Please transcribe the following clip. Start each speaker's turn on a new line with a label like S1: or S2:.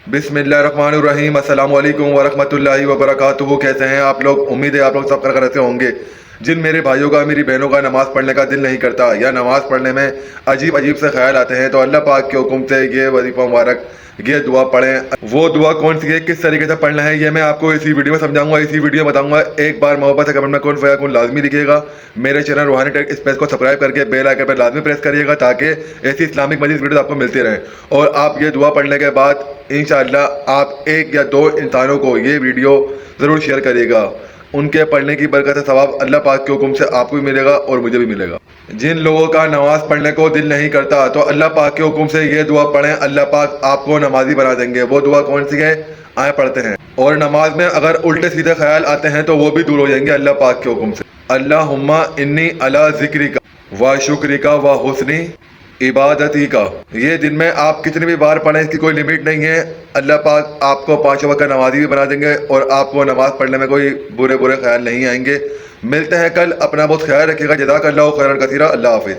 S1: बिस्मिल्लाहिर्रहमानिर्रहीम। अस्सलाम वालेकुम वरहमतुल्लाहि वबरकातुहू। कैसे हैं आप लोग? उम्मीद है आप लोग सब खैरियत से होंगे। जिन मेरे भाइयों का, मेरी बहनों का नमाज़ पढ़ने का दिल नहीं करता या नमाज़ पढ़ने में अजीब अजीब से ख्याल आते हैं, तो अल्लाह पाक के हुक्म से ये वजीफ़ा मुबारक, ये दुआ पढ़ें। वो दुआ कौन सी है, किस तरीके से पढ़ना है, ये मैं आपको इसी वीडियो में समझाऊंगा, इसी वीडियो में बताऊंगा। एक बार मोहब्बत से कमेंट में कौन फया कौन लाजमी लिखिएगा। मेरे चैनल रूहानी टेक स्पेस को सब्सक्राइब करके बेल आइकन पर लाजमी प्रेस करिएगा, ताकि ऐसी इस्लामिक मजीद वीडियो आपको मिलती रहे। और आप ये दुआ पढ़ने के बाद इंशाअल्लाह आप एक या दो इंसानों को ये वीडियो ज़रूर शेयर करिएगा। उनके पढ़ने की बरकत से सवाब अल्लाह पाक के हुक्म से आपको भी मिलेगा और मुझे भी मिलेगा। जिन लोगों का नमाज पढ़ने को दिल नहीं करता, तो अल्लाह पाक के हुक्म से ये दुआ पढ़ें, अल्लाह पाक आपको नमाजी बना देंगे। वो दुआ कौन सी है, आए पढ़ते हैं। और नमाज में अगर उल्टे सीधे ख्याल आते हैं तो वो भी दूर हो जाएंगे अल्लाह पाक के हुक्म से। अल्लाहुम्मा इन्नी अला ज़िक्रिका व शुक्रिका व हुस्नी इबादती का, ये दिन में आप कितनी भी बार पढ़ें, इसकी कोई लिमिट नहीं है। अल्लाह पाक आपको 5 वक्त का नमाजी भी बना देंगे और आपको नमाज पढ़ने में कोई बुरे बुरे ख्याल नहीं आएंगे। मिलते हैं कल, अपना बहुत ख्याल रखिएगा। जज़ाकल्लाहु खैरन कसीरा। अल्लाह हाफिज़।